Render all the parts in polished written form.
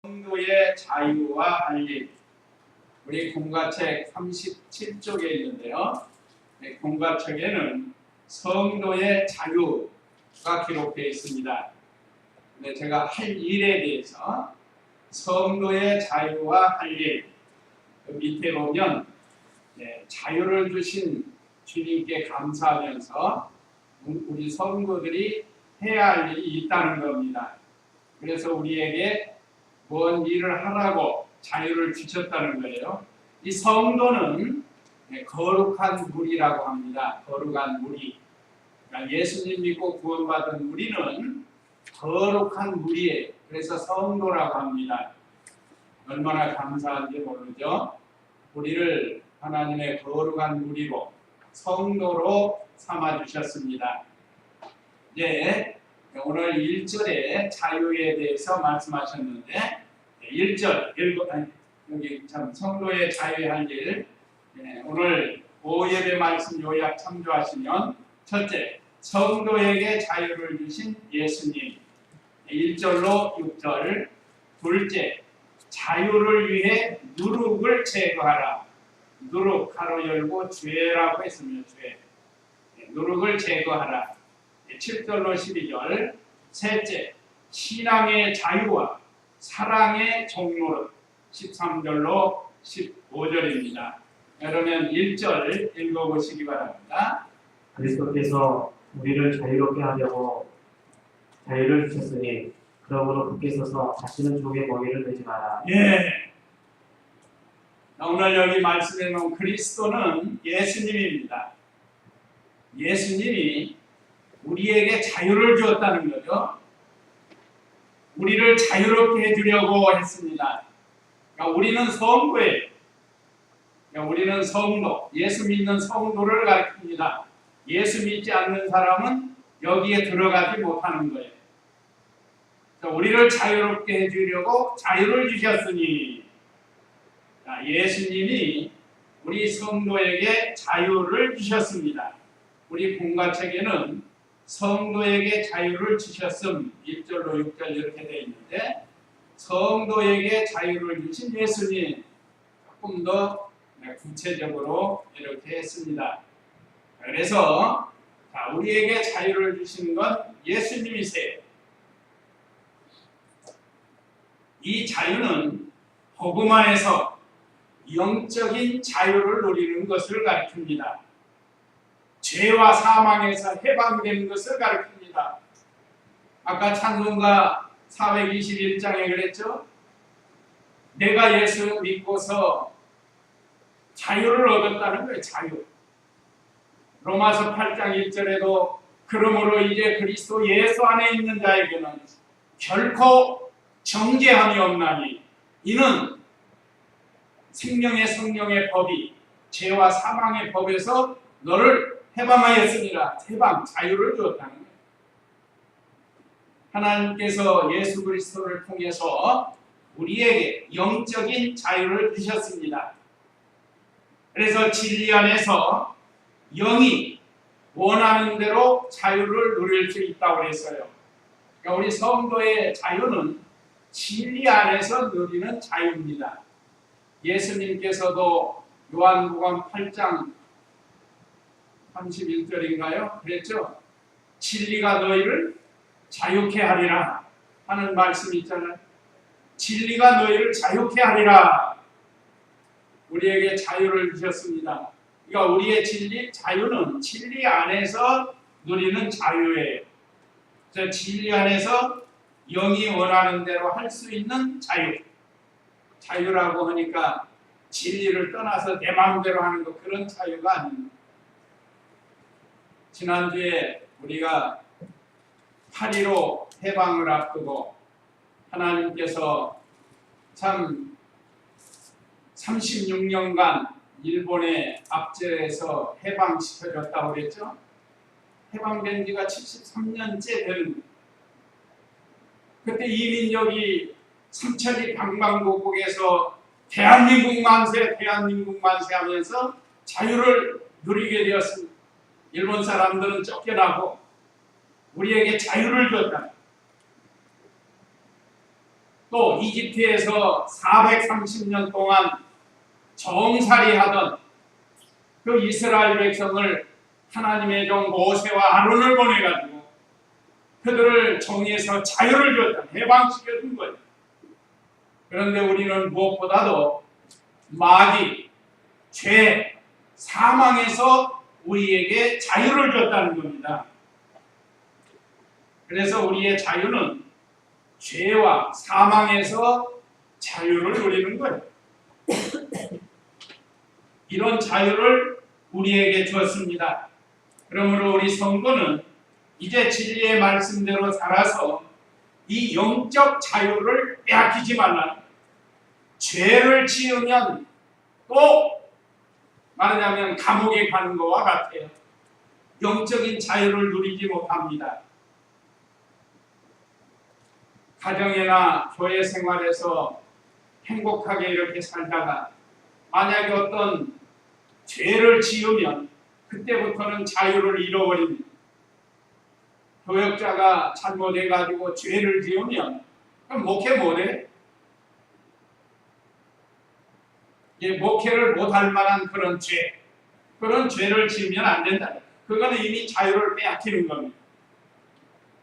성도의 자유와 알림. 우리 공과책 37쪽에 있는데요. 공과책에는 성도의 자유가 기록되어 있습니다. 근데 제가 할 일에 대해서 성도의 자유와 할 일, 그 밑에 보면 자유를 주신 주님께 감사하면서 우리 성도들이 해야 할 일이 있다는 겁니다. 그래서 우리에게 뭔 일을 하라고 자유를 주셨다는 거예요. 이 성도는 거룩한 무리라고 합니다. 거룩한 무리. 그러니까 예수님 믿고 구원받은 무리는 거룩한 무리예요. 그래서 성도라고 합니다. 얼마나 감사한지 모르죠. 우리를 하나님의 거룩한 무리로 성도로 삼아주셨습니다. 이제 오늘 1절에 자유에 대해서 말씀하셨는데 1절 여기 참 성도의 자유의 할 일, 오늘 5예배 말씀 요약 참조하시면 첫째, 성도에게 자유를 주신 예수님 1절로 6절. 둘째, 자유를 위해 누룩을 제거하라. 누룩 가로 열고 죄라고 했습니다. 죄. 누룩을 제거하라. 7절로 12절. 셋째, 신앙의 자유와 사랑의 종로릇 13절로 15절입니다. 그러면 1절 읽어보시기 바랍니다. 그리스도께서 우리를 자유롭게 하려고 자유를 주셨으니 그러므로 굳게 서서 다시는 종의 멍에를 매지 마라. 오늘 여기 말씀해 놓은 그리스도는 예수님입니다. 예수님이 우리에게 자유를 주었다는 거죠. 우리를 자유롭게 해주려고 했습니다. 그러니까 우리는 성도예요. 그러니까 우리는 성도, 예수 믿는 성도를 가리킵니다. 예수 믿지 않는 사람은 여기에 들어가지 못하는 거예요. 그러니까 우리를 자유롭게 해주려고 자유를 주셨으니, 예수님이 우리 성도에게 자유를 주셨습니다. 우리 공과책에는 성도에게 자유를 주셨음 1절로 6절 이렇게 되어 있는데, 성도에게 자유를 주신 예수님 조금 더 구체적으로 이렇게 했습니다. 그래서 우리에게 자유를 주신 건 예수님이세요. 이 자유는 복음 안에서 영적인 자유를 누리는 것을 가리킵니다. 죄와 사망에서 해방되는 것을 가리킵니다. 아까 찬송가 421장에 그랬죠? 내가 예수 믿고서 자유를 얻었다는 거예요. 자유. 로마서 8장 1절에도 그러므로 이제 그리스도 예수 안에 있는 자에게는 결코 정죄함이 없나니 이는 생명의 성령의 법이 죄와 사망의 법에서 너를 해방하였으니라. 해방, 자유를 주었다는 거예요. 하나님께서 예수 그리스도를 통해서 우리에게 영적인 자유를 주셨습니다. 그래서 진리 안에서 영이 원하는 대로 자유를 누릴 수 있다고 했어요. 그러니까 우리 성도의 자유는 진리 안에서 누리는 자유입니다. 예수님께서도 요한복음 8장 31절인가요? 그랬죠? 진리가 너희를 자유케 하리라 하는 말씀이 있잖아요. 진리가 너희를 자유케 하리라. 우리에게 자유를 주셨습니다. 그러니까 우리의 자유는 진리 안에서 누리는 자유예요. 그래서 진리 안에서 영이 원하는 대로 할 수 있는 자유. 자유라고 하니까 진리를 떠나서 내 마음대로 하는 것, 그런 자유가 아닙니다. 지난주에 우리가 8.15 해방을 앞두고 하나님께서 참 36년간 일본의 압제에서 해방시켜줬다고 그랬죠. 해방된 지가 73년째 되는, 그때 이민족이 삼천리 방방곡곡에서 대한민국 만세, 대한민국 만세 하면서 자유를 누리게 되었습니다. 일본 사람들은 쫓겨나고 우리에게 자유를 줬다. 또 이집트에서 430년 동안 정살이하던 그 이스라엘 백성을 하나님의 종 모세와 아론을 보내가지고 그들을 정에서 자유를 줬다, 해방시켜준 거예요. 그런데 우리는 무엇보다도 마귀, 죄, 사망에서 우리에게 자유를 줬다는 겁니다. 그래서 우리의 자유는 죄와 사망에서 자유를 누리는 거예요. 이런 자유를 우리에게 주었습니다. 그러므로 우리 성도는 이제 진리의 말씀대로 살아서 이 영적 자유를 빼앗기지 말라는 거예요. 죄를 지으면 또 말하자면 감옥에 가는 것과 같아요. 영적인 자유를 누리지 못합니다. 가정이나 교회 생활에서 행복하게 이렇게 살다가 만약에 어떤 죄를 지으면 그때부터는 자유를 잃어버립니다. 교역자가 잘못해가지고 죄를 지으면 그럼 목회 못해? 목회를 못할 만한 그런 죄, 그런 죄를 지으면 안 된다. 그거는 이미 자유를 빼앗기는 겁니다.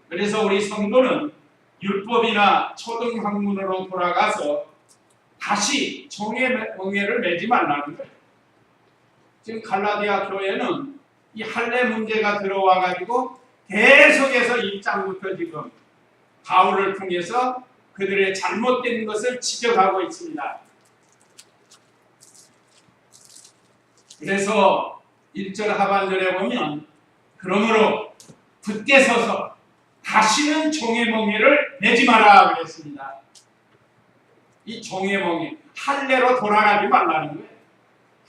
그래서 우리 성도는 율법이나 초등학문으로 돌아가서 다시 종의 멍에를 매지 말라는 거예요. 지금 갈라디아 교회는 이 할례 문제가 들어와 가지고 계속해서 입장부터 지금 바울을 통해서 그들의 잘못된 것을 지적하고 있습니다. 그래서 1절 하반절에 보면 그러므로 굳게 서서 다시는 종의 멍에를 매지 마라 그랬습니다. 이 종의 멍에, 할례로 돌아가지 말라는 거예요.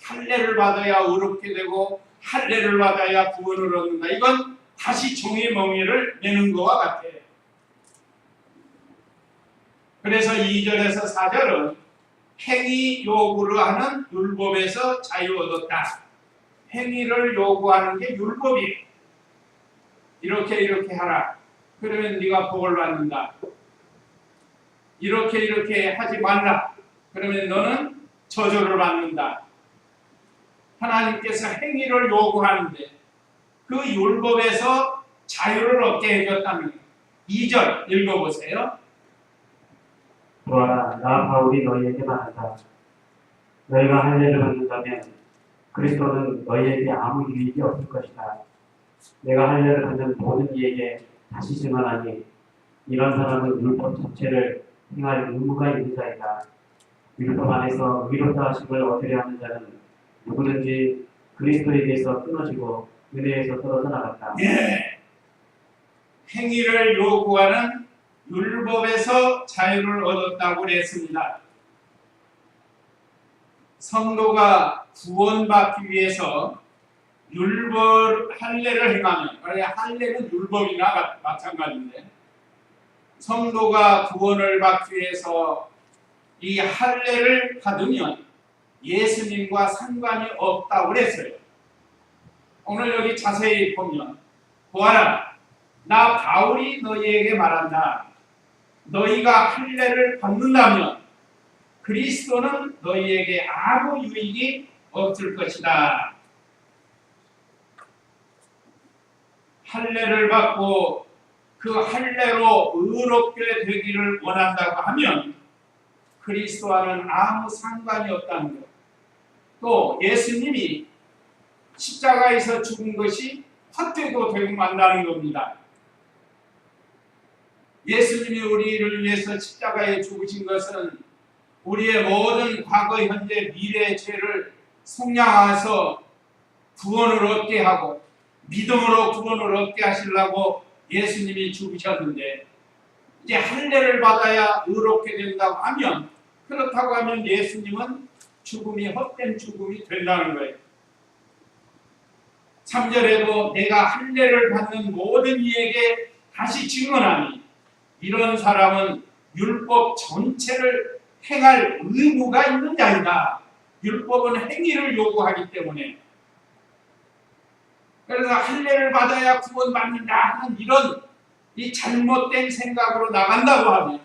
할례를 받아야 의롭게 되고 할례를 받아야 구원을 얻는다. 이건 다시 종의 멍에를 매는 것과 같아요. 그래서 2절에서 4절은 행위 요구를 하는 율법에서 자유 얻었다. 행위를 요구하는 게 율법이에요. 이렇게 하라. 그러면 네가 복을 받는다. 이렇게 하지 말라. 그러면 너는 저주를 받는다. 하나님께서 행위를 요구하는데 그 율법에서 자유를 얻게 해줬다는 거예요. 2절 읽어보세요. 보아라, 나 바울이 너희에게 말한다. 너희가 할례를 받는다면 그리스도는 너희에게 아무 유익이 없을 것이다. 내가 할례를 받는 모든 이에게 다시 증언하니 이런 사람은 율법 자체를 행할 의무가 있는 자이다. 율법 안에서 의롭다 하심을 얻으려 하는 자는 누구든지 그리스도에게서 끊어지고 은혜에서 떨어져 나갔다. 예. 행위를 요구하는 율법에서 자유를 얻었다고 했습니다. 성도가 구원받기 위해서 율법 할례를 행하면, 할례는 율법이나 마찬가지인데, 성도가 구원을 받기 위해서 이 할례를 받으면 예수님과 상관이 없다고 그랬어요. 오늘 여기 자세히 보면 보아라, 나 바울이 너희에게 말한다. 너희가 할례를 받는다면 그리스도는 너희에게 아무 유익이 없을 것이다. 할례를 받고 그 할례로 의롭게 되기를 원한다고 하면 그리스도와는 아무 상관이 없다는 것. 또 예수님이 십자가에서 죽은 것이 헛되고 되고 만다는 겁니다. 예수님이 우리를 위해서 십자가에 죽으신 것은 우리의 모든 과거, 현재, 미래의 죄를 속량하여서 구원을 얻게 하고 믿음으로 구원을 얻게 하시려고 예수님이 죽으셨는데, 이제 할례를 받아야 의롭게 된다고 하면, 그렇다고 하면 예수님은 죽음이 헛된 죽음이 된다는 거예요. 3절에도 내가 할례를 받는 모든 이에게 다시 증언하니 이런 사람은 율법 전체를 행할 의무가 있는 자이다. 율법은 행위를 요구하기 때문에. 그래서 할례를 받아야 구원받는다 하는 이런 이 잘못된 생각으로 나간다고 하면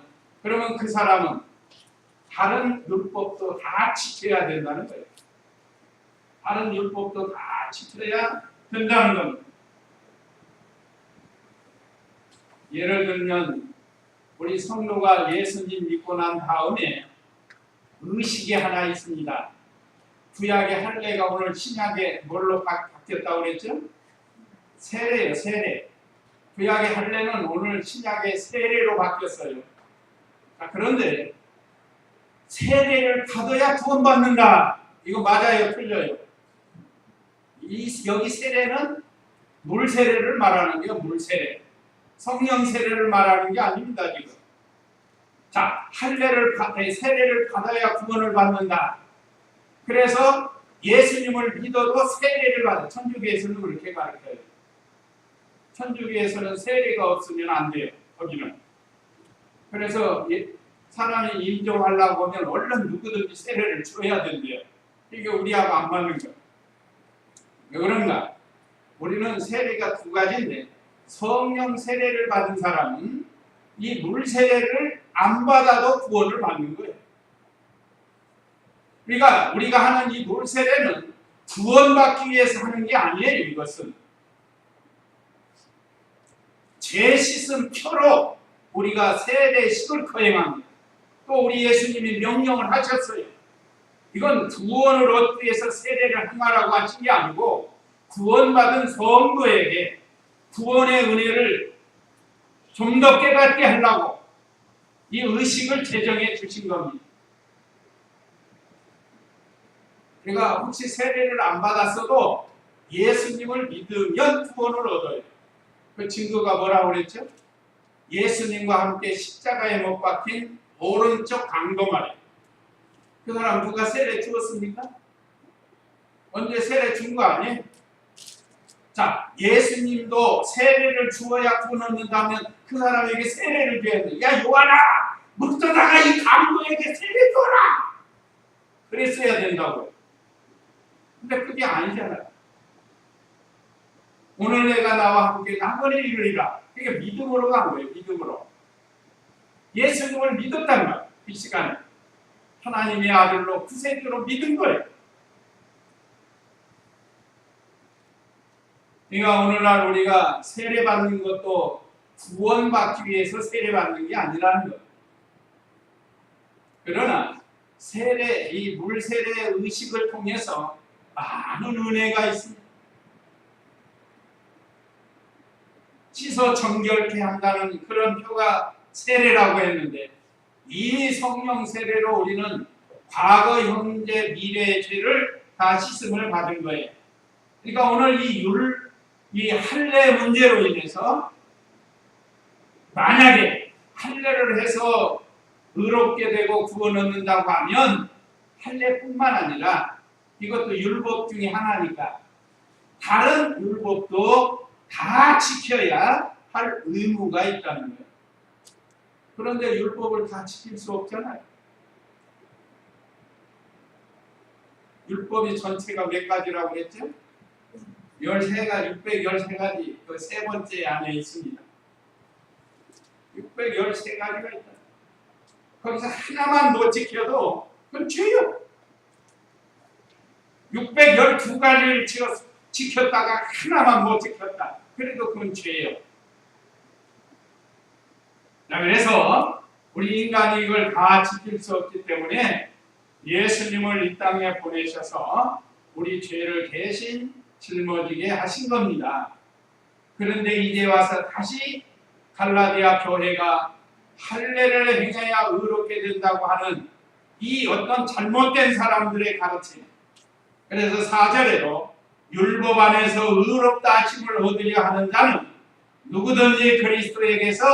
그러면 그 사람은 다른 율법도 다 지켜야 된다는 거예요. 다른 율법도 다 지켜야 된다는 겁니다. 예를 들면 우리 성도가 예수님 믿고 난 다음에 의식이 하나 있습니다. 구약의 할례가 오늘 신약에 뭘로 바뀌었다고 그랬죠? 세례요, 세례. 구약의 할례는 오늘 신약의 세례로 바뀌었어요. 자, 그런데 세례를 받아야 구원받는다. 이거 맞아요, 틀려요? 여기 세례는 물 세례를 말하는 게요, 물 세례. 성령 세례를 말하는 게 아닙니다, 지금. 자, 세례를 받아야 구원을 받는다. 그래서 예수님을 믿어도 세례를 받아. 천주교에서는 그렇게 가르쳐요. 천주교에서는 세례가 없으면 안 돼요, 거기는. 그래서 사람이 인정하려고 하면 얼른 누구든지 세례를 줘야 된대요. 이게 우리하고 안 맞는 거예요. 왜 그런가? 우리는 세례가 두 가지인데 성령 세례를 받은 사람은 이 물 세례를 안 받아도 구원을 받는 거예요. 그러니까 우리가 하는 이 물 세례는 구원받기 위해서 하는 게 아니에요. 이것은 죄 씻은 표로 우리가 세례식을 거행합니다. 또 우리 예수님이 명령을 하셨어요. 이건 구원을 얻기 위해서 세례를 행하라고 하신 게 아니고 구원받은 성도에게 구원의 은혜를 좀 더 깨닫게 하려고 이 의식을 제정해 주신 겁니다. 그러니까 혹시 세례를 안 받았어도 예수님을 믿으면 구원을 얻어요. 그 증거가 뭐라고 그랬죠? 예수님과 함께 십자가에 못 박힌 오른쪽 강도 말이에요. 그 사람 누가 세례 주었습니까? 언제 세례 준 거 아니에요? 자, 예수님도 세례를 주어야 구원 얻는다면 그 사람에게 세례를 줘야 돼. 야, 요한아! 묻어다가 이 강도에게 세례 줘라! 그랬어야 된다고요. 근데 그게 아니잖아요. 오늘 내가 나와 함께 나머지 이르리라. 그게 믿음으로 간 거예요. 믿음으로. 예수님을 믿었단 말이에요. 이 시간에. 하나님의 아들로 구세주로 믿은 거예요. 그러니까 오늘날 우리가 세례받는 것도 구원받기 위해서 세례받는 게 아니라는 거예요. 그러나 세례, 이 물세례 의식을 통해서 많은 은혜가 있습니다. 씻어 정결케 한다는 그런 표가 세례라고 했는데 이 성령 세례로 우리는 과거, 현재, 미래의 죄를 다 씻음을 받은 거예요. 그러니까 오늘 이 할례 문제로 인해서 만약에 할례를 해서 의롭게 되고 구원 얻는다고 하면 할례뿐만 아니라 이것도 율법 중에 하나니까 다른 율법도 다 지켜야 할 의무가 있다는 거예요. 그런데 율법을 다 지킬 수 없잖아요. 율법이 전체가 몇 가지라고 했죠? 13가지, 613가지, 그 세 번째 안에 있습니다. 613가지가 있다. 거기서 하나만 못 지켜도 그건 죄요. 612가지를 지켰다가 하나만 못 지켰다. 그래도 그건 죄예요. 그래서 우리 인간이 이걸 다 지킬 수 없기 때문에 예수님을 이 땅에 보내셔서 우리 죄를 대신 짊어지게 하신 겁니다. 그런데 이제 와서 다시 갈라디아 교회가 할례를 행해야 의롭게 된다고 하는 이 어떤 잘못된 사람들의 가르침. 그래서 4절에도 율법 안에서 의롭다 하심을 얻으려 하는 자는 누구든지 그리스도에게서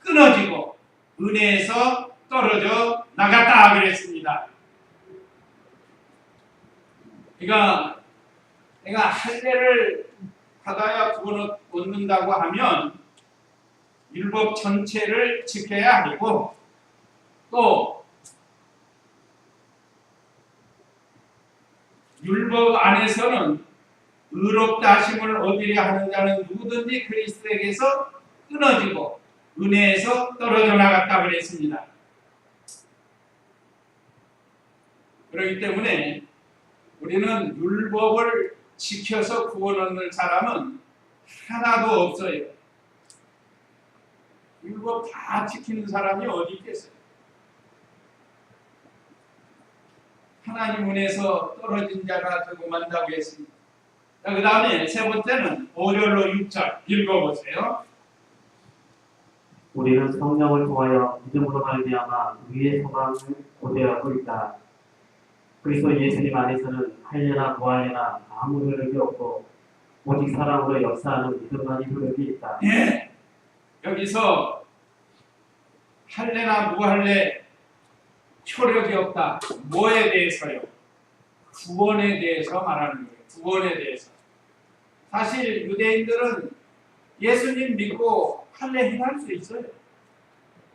끊어지고 은혜에서 떨어져 나갔다 그랬습니다. 그러니까 내가 할례를 받아야 구원을 얻는다고 하면 율법 전체를 지켜야 하고 또 율법 안에서는 의롭다 하심을 얻으려 하는 자는 누구든지 그리스도에게서 끊어지고 은혜에서 떨어져 나갔다 그랬습니다. 그렇기 때문에 우리는 율법을 지켜서 구원 얻는 사람은 하나도 없어요. 율법 다 지키는 사람이 어디 있겠어요? 하나님 은혜에서 떨어진 자가 되고 만다고 했습니다. 그 다음에 세 번째는 5절로 6절 읽어보세요. 우리는 성령을 통하여 믿음으로 말미암아 의의 소망을 고대하고 있다. 그리스도 예수님 안에서는 할례나 무할례나 아무 효력이 없고 오직 사랑으로 역사하는 믿음만이 효력이 있다. 예, 여기서 할례나 무할례 효력이 없다. 뭐에 대해서요? 구원에 대해서 말하는 거예요. 구원에 대해서. 사실 유대인들은 예수님 믿고 할례 행할 수 있어요.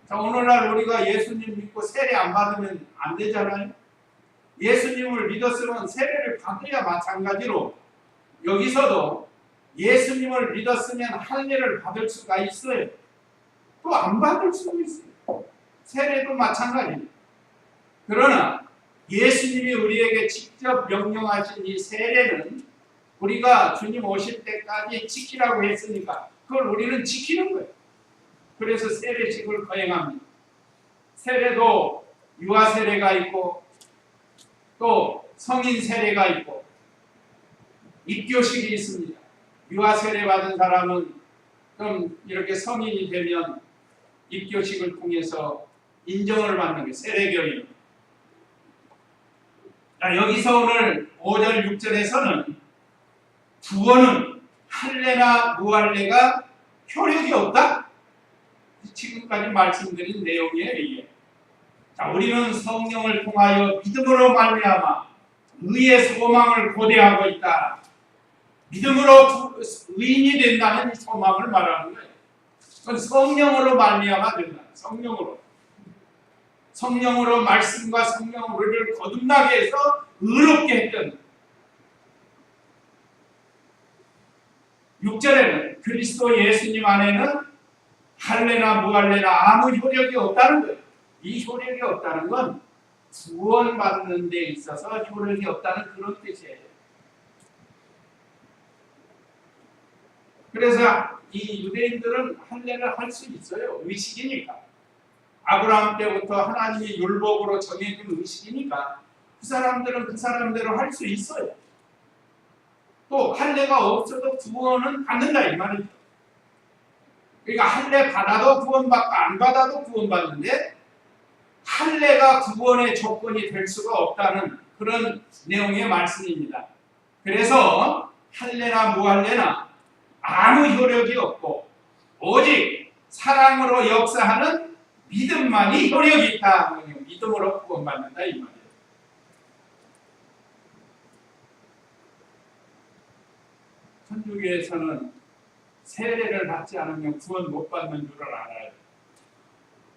자, 오늘날 우리가 예수님 믿고 세례 안 받으면 안 되잖아요. 예수님을 믿었으면 세례를 받아야 마찬가지로 여기서도 예수님을 믿었으면 할례를 받을 수가 있어요. 또 안 받을 수도 있어요. 세례도 마찬가지입니다. 그러나 예수님이 우리에게 직접 명령하신 이 세례는 우리가 주님 오실 때까지 지키라고 했으니까 그걸 우리는 지키는 거예요. 그래서 세례식을 거행합니다. 세례도 유아 세례가 있고 또 성인 세례가 있고 입교식이 있습니다. 유아 세례 받은 사람은 좀 이렇게 성인이 되면 입교식을 통해서 인정을 받는 거예요. 세례교인. 자, 여기서 오늘 5절 6절에서는 구원은 할례나 무할례가 효력이 없다? 지금까지 말씀드린 내용이에요. 이게. 자, 우리는 성령을 통하여 믿음으로 말미암아 의의 소망을 고대하고 있다. 믿음으로 의인이 된다는 소망을 말하는 거예요. 그건 성령으로 말미암아 된다. 성령으로 말씀과 성령을 거듭나게 해서 의롭게 했던 6절에는 그리스도 예수님 안에는 할례나 무할례나 아무 효력이 없다는 거예요. 이 효력이 없다는 건 구원받는 데 있어서 효력이 없다는 그런 뜻이에요. 그래서 이 유대인들은 할례를 할 수 있어요. 의식이니까. 아브라함 때부터 하나님이 율법으로 정해준 의식이니까 그 사람들은 그 사람대로 할 수 있어요. 또 할례가 없어도 구원은 받는다 이 말이죠. 그러니까 할례 받아도 구원받고 안 받아도 구원받는데 할례가 구원의 조건이 될 수가 없다는 그런 내용의 말씀입니다. 그래서 할례나 무할례나 아무 효력이 없고 오직 사랑으로 역사하는 믿음만이 효력이 있다. 믿음으로 구원받는다 이 말이에요. 천주교에서는 세례를 받지 않으면 구원 못 받는 줄을 알아요.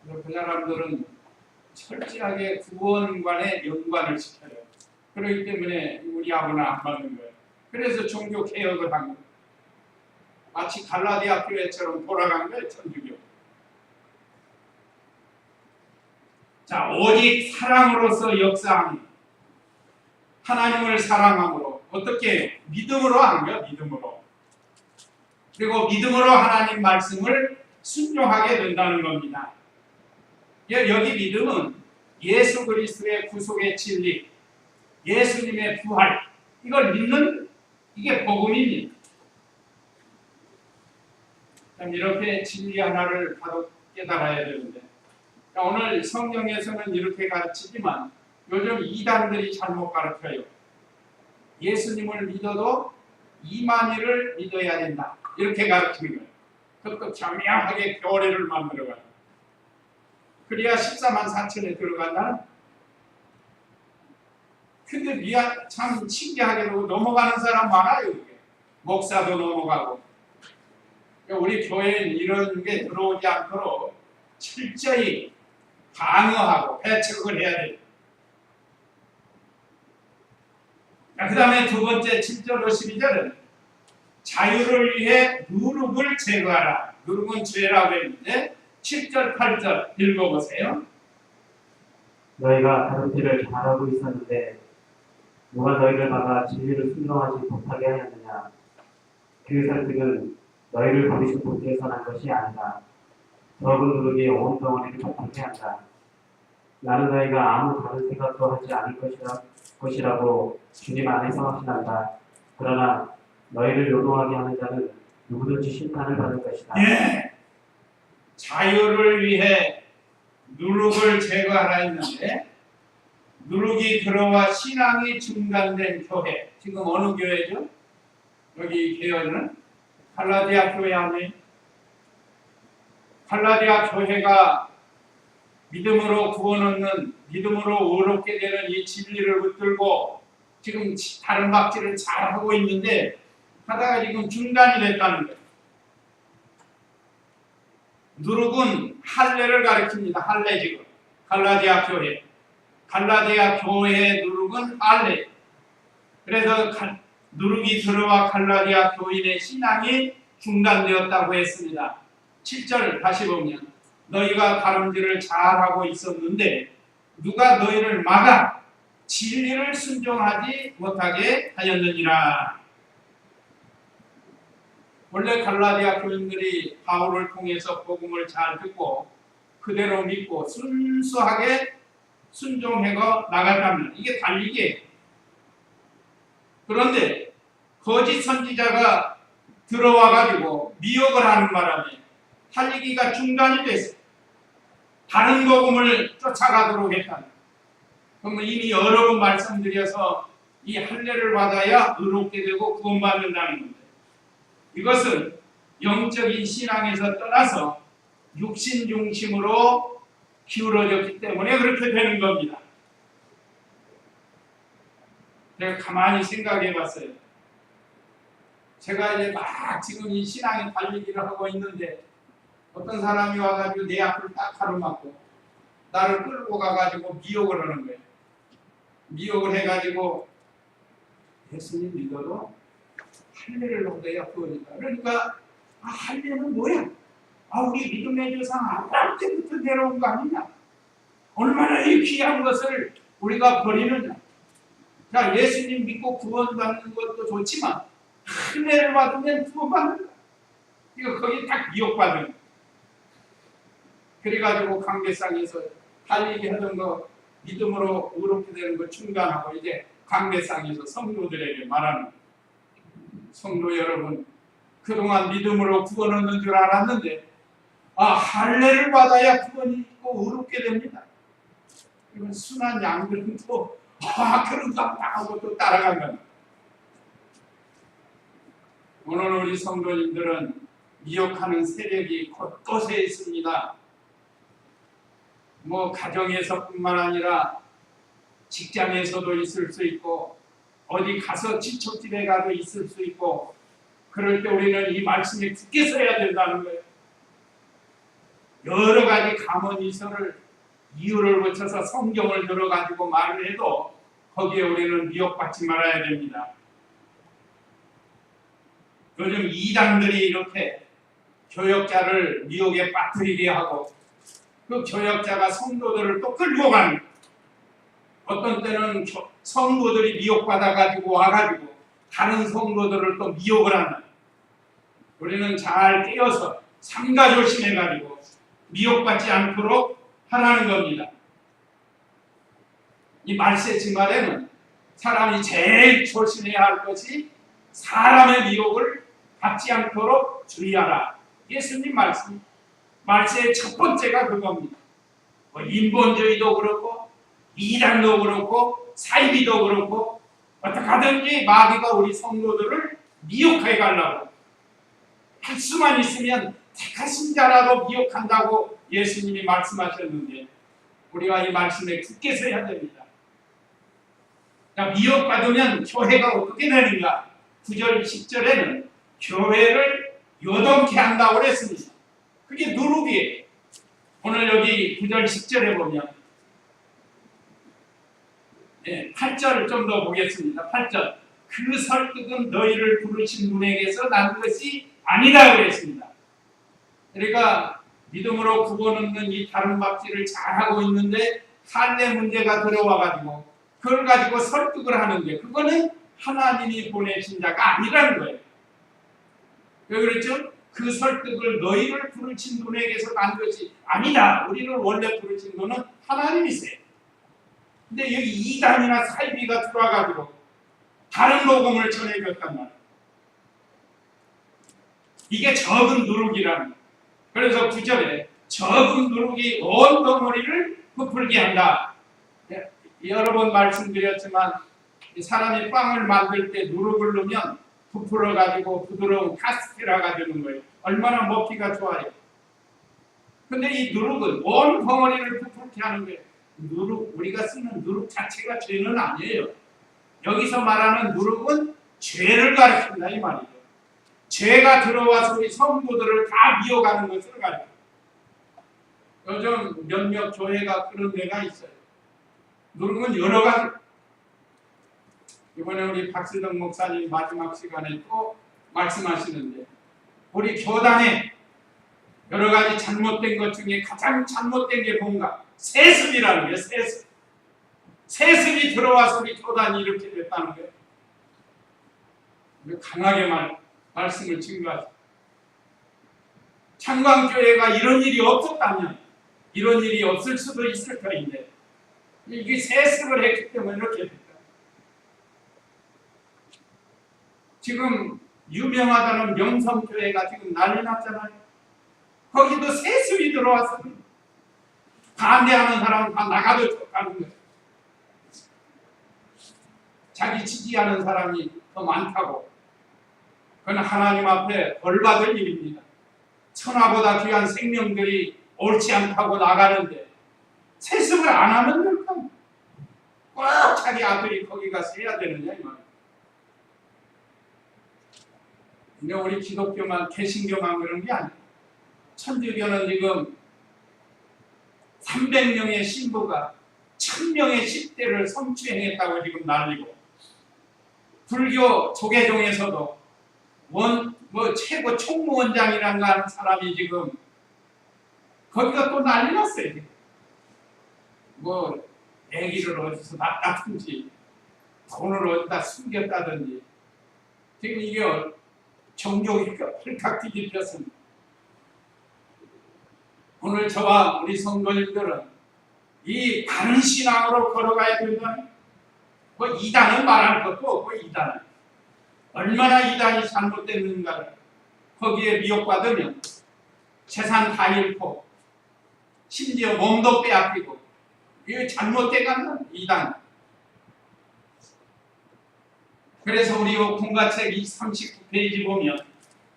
그래서 그 사람들은 철저하게 구원관에 연관을 시켜요. 그렇기 때문에 우리 아무나 안 받는 거예요. 그래서 종교 개혁을 한 거예요. 마치 갈라디아 교회처럼 돌아간 거예요. 천주교. 자, 오직 사랑으로서 역사하는 하나님을 사랑함으로 어떻게 믿음으로 하는 거예요. 믿음으로. 그리고 믿음으로 하나님 말씀을 순종하게 된다는 겁니다. 여기 믿음은 예수 그리스도의 구속의 진리, 예수님의 부활, 이걸 믿는 이게 복음입니다. 이렇게 진리 하나를 바로 깨달아야 되는데 오늘 성경에서는 이렇게 가르치지만 요즘 이단들이 잘못 가르쳐요. 예수님을 믿어도 이만희를 믿어야 된다. 이렇게 가르치는 거예요. 그것도 교묘하게 교례를 만들어가요. 그래야 14만 4천에 들어간다는. 근데 참 신기하게도 넘어가는 사람 많아요. 그게. 목사도 넘어가고. 우리 교회는 이런 게 들어오지 않도록 철저히 방어하고 배척을 해야 돼요. 그 다음에 두 번째 7절 12절은 자유를 위해 누룩을 제거하라. 누룩은 죄라고 했는데 7절 8절 읽어보세요. 너희가 다름질을 잘하고 있었는데 누가 너희를 막아 진리를 순종하지 못하게 하였느냐? 그 설득은 너희를 버리신 본체에서 난 것이 아니다. 적은 누룩이 온 덩어리를 덮게 한다. 나는 너희가 아무 다른 생각도 하지 않을 것이라고 주님 안에서 확신한다. 그러나 너희를 요동하게 하는 자는 누구든지 심판을 받을 것이다. 예, 자유를 위해 누룩을 제거하라 했는데 누룩이 들어와 신앙이 중단된 교회, 지금 어느 교회죠? 여기 교회는 갈라디아 교회 안에 갈라디아 교회가 믿음으로 구원 얻는, 믿음으로 의롭게 되는 이 진리를 붙들고 지금 다른 박질을 잘 하고 있는데 하다가 지금 중단이 됐다는 거예요. 누룩은 할례를 가리킵니다. 할례 지금 갈라디아 교회의 누룩은 할례. 그래서 누룩이 들어와 갈라디아 교인의 신앙이 중단되었다고 했습니다. 7절 다시 보면 너희가 다름질을 잘하고 있었는데 누가 너희를 막아 진리를 순종하지 못하게 하였느니라. 원래 갈라디아 교인들이 바울을 통해서 복음을 잘 듣고 그대로 믿고 순수하게 순종해가 나갔다면 이게 달리기예요. 그런데 거짓 선지자가 들어와가지고 미혹을 하는 바람에 달리기가 중단이 됐어요. 다른 복음을 쫓아가도록 했다. 그러면 이미 여러 번 말씀드려서 이 할례를 받아야 의롭게 되고 구원받는다는 건데 이것은 영적인 신앙에서 떠나서 육신 중심으로 기울어졌기 때문에 그렇게 되는 겁니다. 제가 가만히 생각해 봤어요. 제가 이제 막 지금 이 신앙의 달리기를 하고 있는데 어떤 사람이 와가지고 내 앞을 딱 가로막고 나를 끌고 가가지고 미혹을 하는 거예요. 미혹을 해가지고 예수님 믿어도 할례를 얻어야 구원이다. 그러니까 할례는 뭐야? 우리 믿음의 조상 아브라함 때부터 내려온 거 아니냐? 얼마나 이 귀한 것을 우리가 버리느냐? 자, 예수님 믿고 구원받는 것도 좋지만 할례를 받으면 구원받는다. 이거 거기 딱 미혹받은 거예요. 그래가지고 강대상에서 달리기 하던 거 믿음으로 의롭게 되는 거 중단하고 이제 강대상에서 성도들에게 말하는 거예요. 성도 여러분, 그동안 믿음으로 구원 얻는 줄 알았는데 할례를 받아야 구원이 있고 의롭게 됩니다. 이건 순한 양들은 또 그런가 하고 또 따라간 겁니다. 오늘 우리 성도님들은 미혹하는 세력이 곳곳에 있습니다. 가정에서뿐만 아니라 직장에서도 있을 수 있고 어디 가서 지척집에 가도 있을 수 있고 그럴 때 우리는 이 말씀에 굳게 서야 된다는 거예요. 여러 가지 가문이설을 이유를 붙여서 성경을 들어가지고 말을 해도 거기에 우리는 미혹받지 말아야 됩니다. 요즘 이단들이 이렇게 교역자를 미혹에 빠뜨리게 하고 그 교역자가 성도들을 또 끌고 가는 어떤 때는 성도들이 미혹받아가지고 와가지고 다른 성도들을 또 미혹을 한다. 우리는 잘 깨어서 삼가조심해가지고 미혹받지 않도록 하라는 겁니다. 이 말세 증말에는 사람이 제일 조심해야 할 것이 사람의 미혹을 받지 않도록 주의하라. 예수님 말세의 첫 번째가 그겁니다. 인본주의도 그렇고 이단도 그렇고 사이비도 그렇고 어떻게 하든지 마귀가 우리 성도들을 미혹해 가려고 할 수만 있으면 택하신 자라도 미혹한다고 예수님이 말씀하셨는데 우리가 이 말씀에 굳게 서야 됩니다. 미혹받으면 교회가 어떻게 되는가? 9절 10절에는 교회를 요동케 한다고 그랬습니다. 그게 누룩이에요. 오늘 여기 9절 10절에 보면 8절을 좀 더 보겠습니다. 8절 그 설득은 너희를 부르신 분에게서 난 것이 아니다 그랬습니다. 그러니까 믿음으로 구원 얻는 이 다른 박질을 잘하고 있는데 삶의 문제가 들어와가지고 그걸 가지고 설득을 하는데 그거는 하나님이 보내신 자가 아니라는 거예요. 왜 그랬죠? 그 설득을 너희를 부르신 분에게서 난 것이 아니다. 우리를 원래 부르신 분은 하나님이세요. 근데 여기 이단이나 사이비가 들어와가지고 다른 복음을 전해줬단 말이에요. 이게 적은 누룩이라는 거예요. 그래서 9절에 적은 누룩이 온 덩어리를 부풀게 한다. 여러 번 말씀드렸지만 사람이 빵을 만들 때 누룩을 넣으면 부풀어가지고 부드러운 카스테라가 되는 거예요. 얼마나 먹기가 좋아요. 근데 이 누룩은 온 덩어리를 부풀게 하는 거예요. 누룩, 우리가 쓰는 누룩 자체가 죄는 아니에요. 여기서 말하는 누룩은 죄를 가리킨다 이 말이죠. 죄가 들어와서 우리 성도들을 다 미워가는 것을 가리켜요. 요즘 몇몇 교회가 그런 데가 있어요. 누룩은 여러 가지. 이번에 우리 박수덕 목사님 마지막 시간에 또 말씀하시는데 우리 교단에 여러 가지 잘못된 것 중에 가장 잘못된 게 뭔가? 세습이라는 거예요. 세습. 세습이 들어와서 우리 교단이 이렇게 됐다는 거예요. 강하게 말씀을 증거하죠. 창광교회가 이런 일이 없었다면 이런 일이 없을 수도 있을 터인데 이게 세습을 했기 때문에 이렇게 됐다. 지금 유명하다는 명성교회가 지금 난리 났잖아요. 거기도 세습이 들어와서 반대하는 사람은 다 나가도 가는 거예요. 자기 지지하는 사람이 더 많다고. 그건 하나님 앞에 벌받을 일입니다. 천하보다 귀한 생명들이 옳지 않다고 나가는데 세습을 안 하면 될까? 꼭 자기 아들이 거기 가서 해야 되느냐 이 말이에요. 근데 우리 기독교만 개신교만 그런 게 아니에요. 천주교는 지금 300명의 신부가 1000명의 10대를 성추행했다고 지금 난리고 불교 조계종에서도 최고 총무원장이라는 하는 사람이 지금 거기가 또 난리 났어요. 애기를 어디서 낳았든지 돈을 어디다 숨겼다든지 지금 이게 종교가 펄칵 뒤집혔습니다. 오늘 저와 우리 성도님들은 이 다른 신앙으로 걸어가야 된다는 이단은 말할 것도 없고 이단은 얼마나 이단이 잘못됐는가를 거기에 미혹받으면 재산 다 잃고 심지어 몸도 빼앗기고 이게 잘못돼가는 이단. 그래서 우리 공과책 39페이지 보면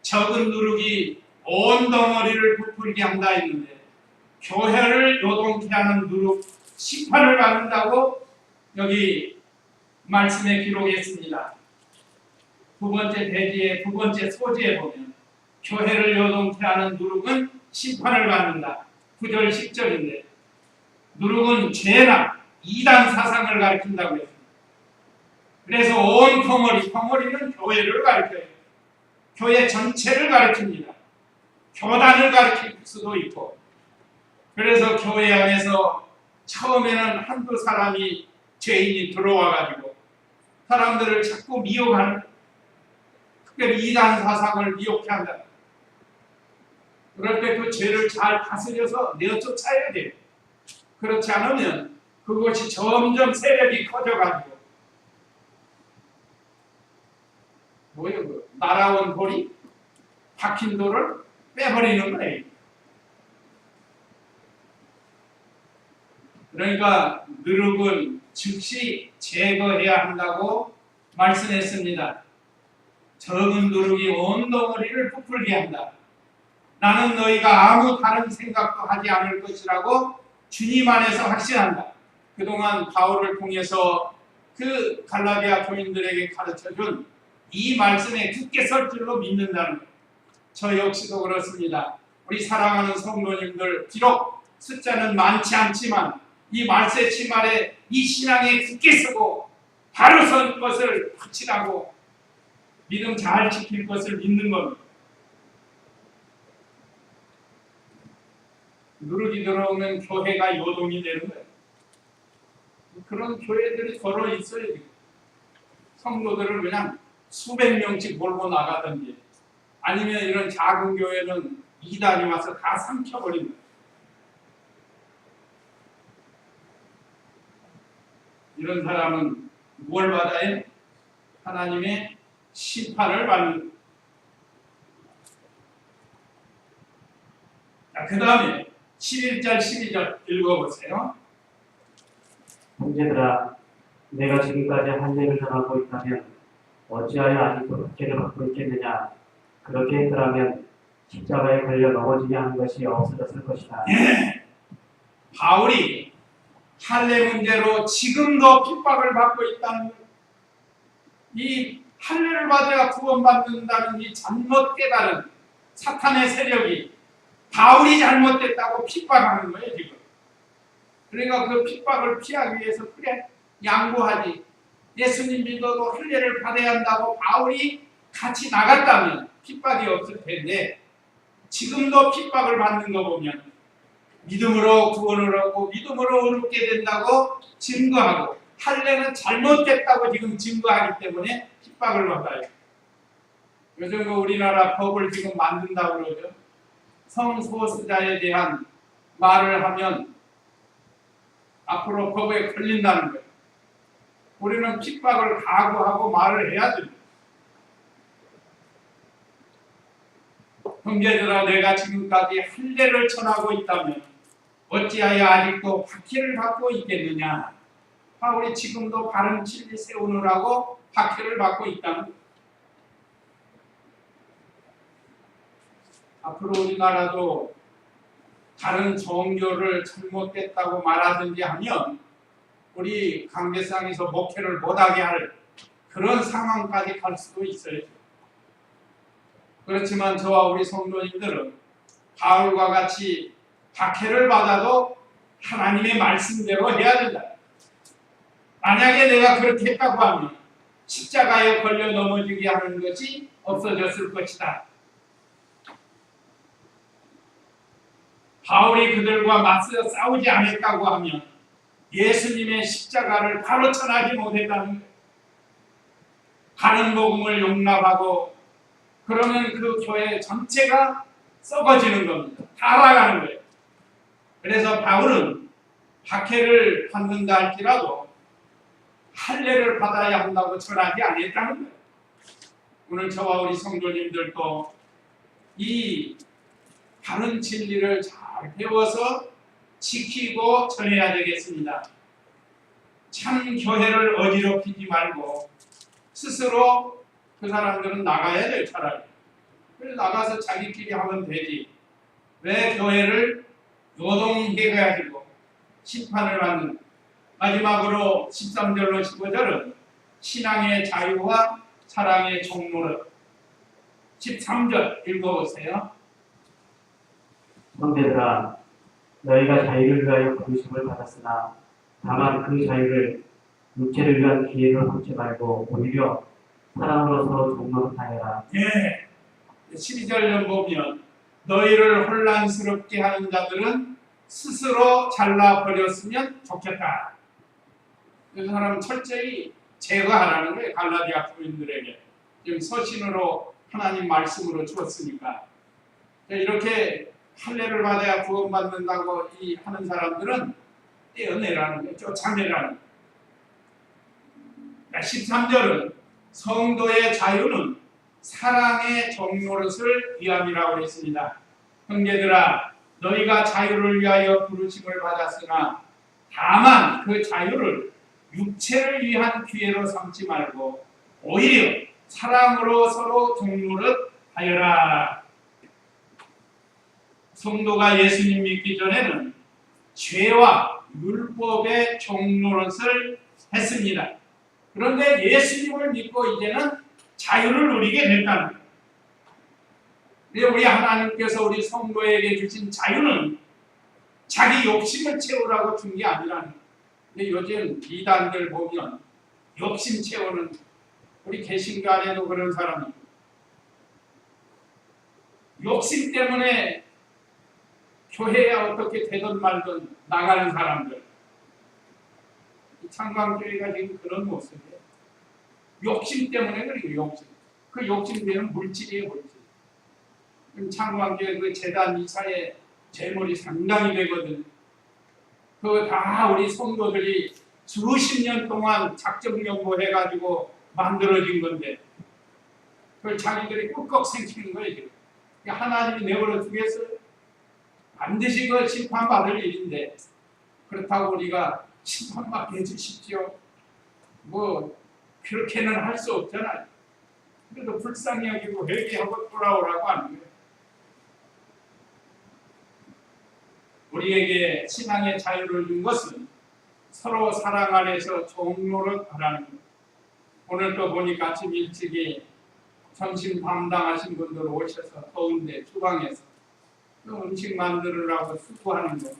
적은 누룩이 온 덩어리를 부풀게 한다 했는데 교회를 요동케 하는 누룩 심판을 받는다고 여기 말씀에 기록했습니다. 두 번째 페이지의 두 번째 소지에 보면 교회를 요동케 하는 누룩은 심판을 받는다. 9절 10절인데 누룩은 죄나 이단 사상을 가리킨다고 했습니다. 그래서 온 덩어리는 교회를 가리켜요. 교회 전체를 가리킵니다. 교단을 가리킬 수도 있고 그래서 교회 안에서 처음에는 한두 사람이 죄인이 들어와가지고 사람들을 자꾸 미혹하는 특별히 이단 사상을 미혹해 한다. 그럴 때 그 죄를 잘 다스려서 내어쫓아야 돼요. 그렇지 않으면 그것이 점점 세력이 커져가지고 날아온 돌이 박힌 돌을 빼버리는 거예요. 그러니까 누룩은 즉시 제거해야 한다고 말씀했습니다. 적은 누룩이 온 덩어리를 부풀게 한다. 나는 너희가 아무 다른 생각도 하지 않을 것이라고 주님 안에서 확신한다. 그동안 바울을 통해서 그 갈라디아 교인들에게 가르쳐준 이 말씀에 굳게 설 줄로 믿는다는 것. 저 역시도 그렇습니다. 우리 사랑하는 성도님들 비록 숫자는 많지 않지만 이 말세치 말에 이 신앙에 굳게 서고 바로 선 것을 확신하고 믿음 잘 지킬 것을 믿는 겁니다. 누룩이 들어오면 교회가 요동이 되는 거예요. 그런 교회들이 더러 있어요. 성도들을 그냥 수백 명씩 몰고 나가든지, 아니면 이런 작은 교회는 이단이 와서 다 삼켜버립니다. 이런 사람은 뭘 받아요? 하나님의 심판을 받는. 자, 그 다음에 11절 12절 읽어보세요. 형제들아, 내가 지금까지 할례를 전하고 있다면 어찌하여 아직도 박해를 받고 있겠느냐? 그렇게 했더라면 십자가에 걸려 넘어지게 하는 것이 없어졌을 것이다. 바울이 할례 문제로 지금도 핍박을 받고 있다는, 이 할례를 받아야 구원받는다는 이 잘못 깨달은 사탄의 세력이 바울이 잘못됐다고 핍박하는 거예요, 지금. 그러니까 그 핍박을 피하기 위해서, 그래, 양보하지. 예수님 믿어도 할례를 받아야 한다고 바울이 같이 나갔다면 핍박이 없을 텐데, 지금도 핍박을 받는 거 보면 믿음으로 구원을 얻고 믿음으로 의롭게 된다고 증거하고, 할례는 잘못됐다고 지금 증거하기 때문에 핍박을 받아요. 요즘 우리나라 법을 지금 만든다고 그러죠. 성소수자에 대한 말을 하면 앞으로 법에 걸린다는 거예요. 우리는 핍박을 각오하고 말을 해야 됩니다. 형제들아, 내가 지금까지 할례를 전하고 있다면 어찌하여 아직도 박해를 받고 있겠느냐? 바울이 지금도 바른 진리 세우느라고 박해를 받고 있다는 거예요. 앞으로 우리나라도 다른 종교를 잘못됐다고 말하든지 하면 우리 강대상에서 목회를 못하게 할 그런 상황까지 갈 수도 있어요. 그렇지만 저와 우리 성도님들은 바울과 같이 박해를 받아도 하나님의 말씀대로 해야 된다. 만약에 내가 그렇게 했다고 하면 십자가에 걸려 넘어지게 하는 것이 없어졌을 것이다. 바울이 그들과 맞서 싸우지 않았다고 하면 예수님의 십자가를 바로 전하지 못했다는 거예요. 바른 복음을 용납하고 그러면 그 교회 전체가 썩어지는 겁니다. 타락하는 거예요. 그래서 바울은 박해를 받는다 할지라도 할례를 받아야 한다고 전하지 않았다는 거예요. 오늘 저와 우리 성도님들도 이 바른 진리를 잘 배워서 지키고 전해야 되겠습니다. 참 교회를 어지럽히지 말고 스스로 그 사람들은 나가야 돼요. 차라리. 그래서 나가서 자기끼리 하면 되지. 왜 교회를 노동해가지고 심판을 받는. 마지막으로 13절로 15절은 신앙의 자유와 사랑의 종로릇. 13절 읽어보세요. 형제들아, 너희가 자유를 위하여 부르심을 받았으나 다만 그 자유를 육체를 위한 기회로 삼지 말고 오히려 사랑으로 서로 종노릇하여라. 예. 12절 보면 너희를 혼란스럽게 하는 자들은 스스로 잘라버렸으면 좋겠다. 그 사람은 철저히 제거하라는 거예요. 갈라디아 교인들에게. 지금 서신으로 하나님 말씀으로 주었으니까. 이렇게 할례를 받아야 구원받는다고 하는 사람들은 떼어내라는 거예요. 쫓아내라는 거예요. 13절은 성도의 자유는 사랑의 종노릇을 위함이라고 했습니다. 형제들아, 너희가 자유를 위하여 부르심을 받았으나 다만 그 자유를 육체를 위한 기회로 삼지 말고 오히려 사랑으로 서로 종노릇 하여라. 성도가 예수님 믿기 전에는 죄와 율법의 종노릇을 했습니다. 그런데 예수님을 믿고 이제는 자유를 누리게 됐다는 거예요. 우리 하나님께서 우리 성도에게 주신 자유는 자기 욕심을 채우라고 준 게 아니라는 거예요. 근데 요즘 이단들 보면 욕심 채우는, 우리 개신교 안에도 그런 사람이 욕심 때문에 교회에 어떻게 되든 말든 나가는 사람들. 창광교회가 지금 그런 모습이에요. 욕심 때문에 그래요. 욕심. 그 욕심되는 물질이에요. 물질. 창광교회 그 재단 이사의 재물이 상당히 되거든. 그거 다 우리 성도들이 수십 년 동안 작정 연구해가지고 만들어진 건데 그걸 자기들이 꿀꺽 생기는 거예요. 지금. 하나님이 내버려 두겠어요? 반드시 그 심판받을 일인데 그렇다고 우리가 심판받게 해주십시오. 뭐 그렇게는 할 수 없잖아요. 그래도 불쌍히 여기고 회개하고 돌아오라고 하는 거예요. 우리에게 신앙의 자유를 준 것은 서로 사랑 안에서 종로를 하라는 거예요. 오늘 또 보니까 아침 일찍이 점심 담당하신 분들 오셔서 더운데 주방에서 또 음식 만들으라고 수고하는 거.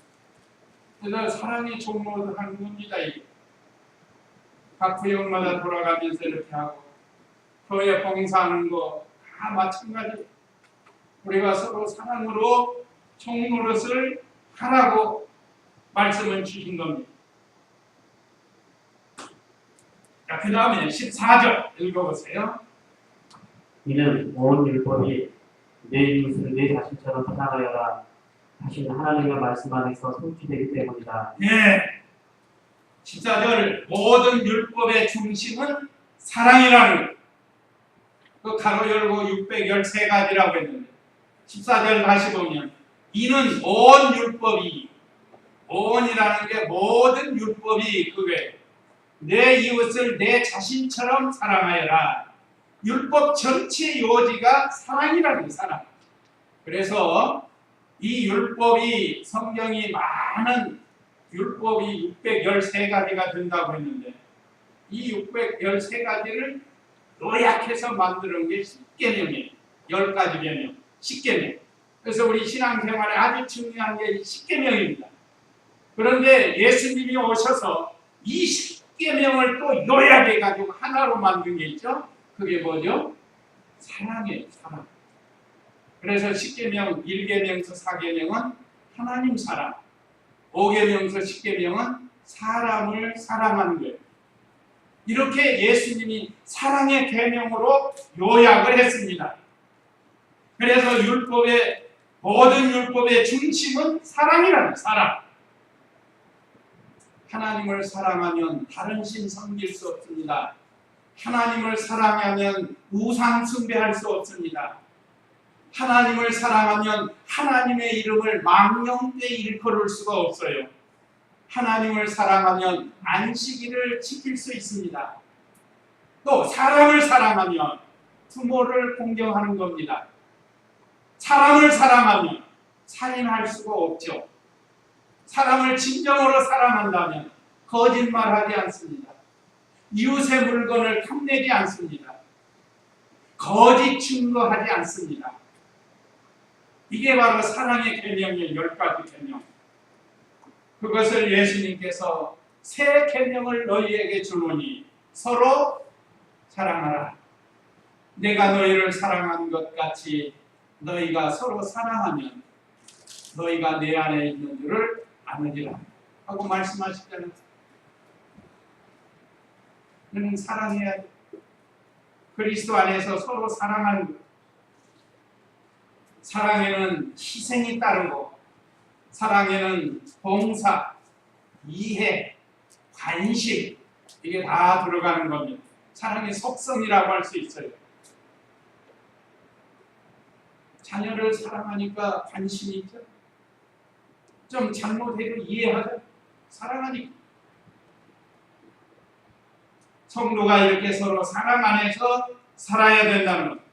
그래서 사랑의 종로를 하는 겁니다. 이게. 각 구역마다 돌아가면서 이렇게 하고 교회 봉사하는 거 다 마찬가지. 우리가 서로 사랑으로 종노릇을 하라고 말씀을 주신 겁니다. 자, 그 다음에 14절 읽어보세요. 이는 온 율법이 내 이웃을 내 자신처럼 사랑하여라 하신 하나님의 말씀 안에서 성취되기 때문이다. 예. 14절 모든 율법의 중심은 사랑이라는 거예요. 그 가로 열고 613가지라고 했는데 14절 다시 보면 이는 온 율법이 온이라는 게 모든 율법이 그거예요. 내 이웃을 내 자신처럼 사랑하여라. 율법 전체 요지가 사랑이라는 거예요. 사랑. 그래서 이 율법이 성경이 많은 율법이 613가지가 된다고 했는데 이 613가지를 요약해서 만드는 게 10계명이에요. 10가지 계명, 10계명. 그래서 우리 신앙생활에 아주 중요한 게 10계명입니다. 그런데 예수님이 오셔서 이 10계명을 또 요약해가지고 하나로 만든 게 있죠. 그게 뭐죠? 사랑이에요. 사랑. 그래서 10계명, 1계명서 4계명은 하나님 사랑, 5계명서 10계명은 사람을 사랑하는 거예요. 이렇게 예수님이 사랑의 계명으로 요약을 했습니다. 그래서 모든 율법의 중심은 사랑이라는 사랑. 하나님을 사랑하면 다른 신 섬길 수 없습니다. 하나님을 사랑하면 우상 숭배할 수 없습니다. 하나님을 사랑하면 하나님의 이름을 망령되이 일컬을 수가 없어요. 하나님을 사랑하면 안식일을 지킬 수 있습니다. 또 사람을 사랑하면 부모를 공경하는 겁니다. 사람을 사랑하면 살인할 수가 없죠. 사람을 진정으로 사랑한다면 거짓말하지 않습니다. 이웃의 물건을 탐내지 않습니다. 거짓 증거하지 않습니다. 이게 바로 사랑의 계명의 10가지 계명. 그것을 예수님께서 새 계명을 너희에게 주노니 서로 사랑하라. 내가 너희를 사랑한 것 같이 너희가 서로 사랑하면 너희가 내 안에 있는 줄을 아느니라 하고 말씀하시잖아요. 너는 사랑해야 돼. 그리스도 안에서 서로 사랑하는 것. 사랑에는 희생이 따르고 사랑에는 봉사, 이해, 관심 이게 다 들어가는 겁니다. 사랑의 속성이라고 할 수 있어요. 자녀를 사랑하니까 관심이 있죠. 좀 잘못해도 이해하죠. 사랑하니까. 성도가 이렇게 서로 사랑 안에서 살아야 된다는 것.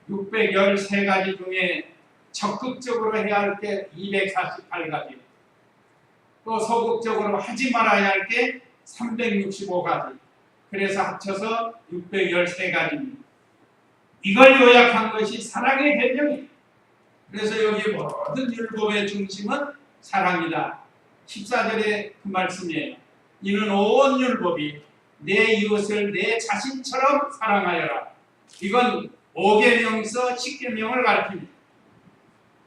613가지 중에 적극적으로 해야 할 게 248가지, 또 소극적으로 하지 말아야 할 게 365가지, 그래서 합쳐서 613가지입니다. 이걸 요약한 것이 사랑의 계명이에요. 그래서 여기 모든 율법의 중심은 사랑이다. 14절의 그 말씀이에요. 이는 온 율법이 내 이웃을 내 자신처럼 사랑하여라. 이건 5계명서 10계명을 가르칩니다.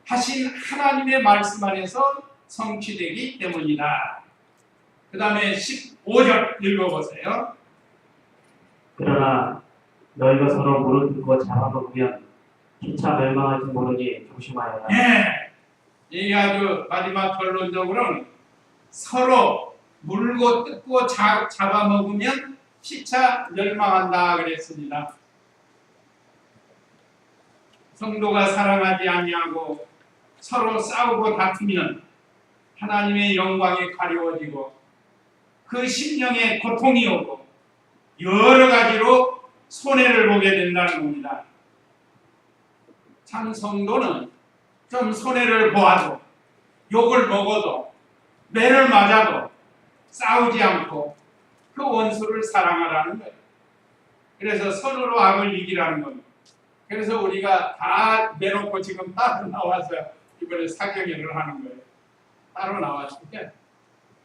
하신 하나님의 말씀 안에서 성취되기 때문이다. 그 다음에 15절 읽어보세요. 그러나 너희가 서로 물어뜯고 잡아먹으면 피차 멸망할지 모르니 조심하여라. 예. 이게 아주 마지막 결론적으로는 서로 물고 뜯고 잡아먹으면 피차 멸망한다 그랬습니다. 성도가 사랑하지 아니하고 서로 싸우고 다투면 하나님의 영광이 가려워지고 그 심령에 고통이 오고 여러 가지로 손해를 보게 된다는 겁니다. 참 성도는 좀 손해를 보아도 욕을 먹어도 매를 맞아도 싸우지 않고 그 원수를 사랑하라는 거예요. 그래서 선으로 악을 이기라는 겁니다. 그래서 우리가 다 내놓고 지금 따로 나와서 이번에 사경회를 하는 거예요. 따로 나왔으니까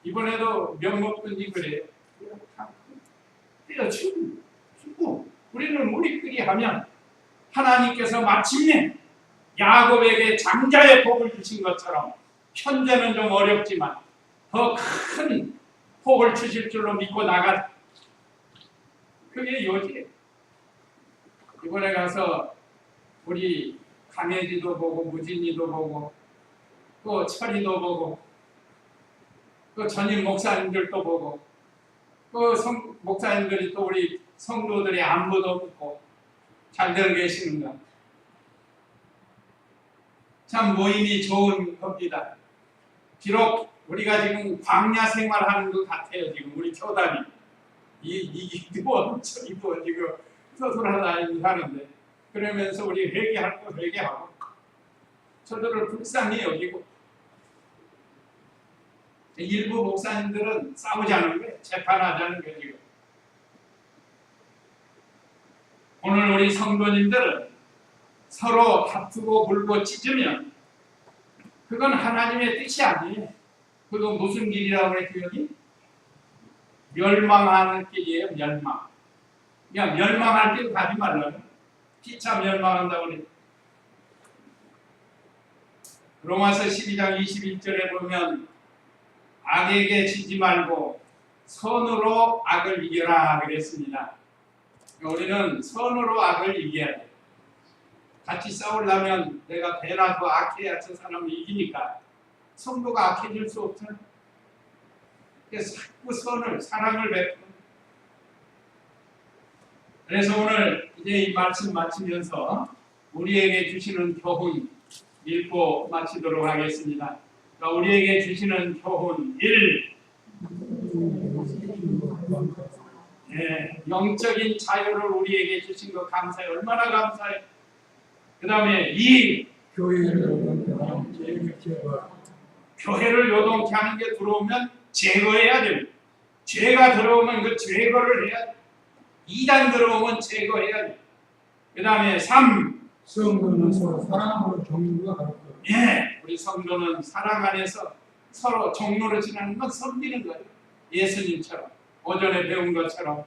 이번에도 명목분이 그래요. 뛰어치고 우리는 우리끼리 하면 하나님께서 마침내 야곱에게 장자의 복을 주신 것처럼 현재는 좀 어렵지만 더 큰 복을 주실 줄로 믿고 나가. 그게 요지예요. 이번에 가서 우리 강혜지도 보고 무진이도 보고 또 철이도 보고 또 전임 목사님들도 보고 또 목사님들이 또 우리 성도들의 안부도 묻고 잘들 계시는가. 참 모임이 좋은 겁니다. 비록 우리가 지금 광야 생활하는 것 같아요. 지금 우리 교단이 이기도 저기도 지금 서술하다 하는데 그러면서 우리 회개할 거 회개하고 저들을 불쌍히 여기고 일부 목사님들은 싸우자는 거예요. 재판하자는 거예요. 지금. 오늘 우리 성도님들은 서로 다투고 물고 찢으면 그건 하나님의 뜻이 아니에요. 그건 무슨 길이라고 그랬죠? 여기? 멸망하는 길이에요. 멸망. 그냥 멸망할 길 가지 말라고. 피차 멸망한다고 그랬죠. 로마서 12장 21절에 보면 악에게 지지 말고 선으로 악을 이겨라 그랬습니다. 우리는 선으로 악을 이겨야 돼요. 같이 싸우려면 내가 배나 더 악해야 저 사람을 이기니까 성도가 악해질 수 없잖아요. 그래서 자꾸 선을, 사랑을 베푸는. 그래서 오늘 이제 이 말씀 마치면서 우리에게 주시는 교훈 읽고 마치도록 하겠습니다. 우리에게 주시는 교훈 1. 네, 영적인 자유를 우리에게 주신 것 감사해. 얼마나 감사해. 그 다음에 2. 교회를 요동케 하는 게 들어오면 제거해야 됩니다. 죄가 들어오면 그 제거를 해야 돼요. 이단 들어오면 제거해야 돼요. 그 다음에 3. 성도는 서로 사랑으로 종류가 가르쳐. 예, 우리 성도는 사랑 안에서 서로 종로를 지나는 건 섬기는 거예요. 예수님처럼 오전에 배운 것처럼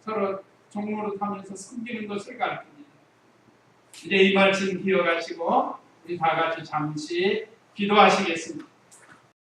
서로 종로를 타면서 섬기는 것을 가르칩니다. 이제 이 말씀 기억하시고 우리 다 같이 잠시 기도하시겠습니다.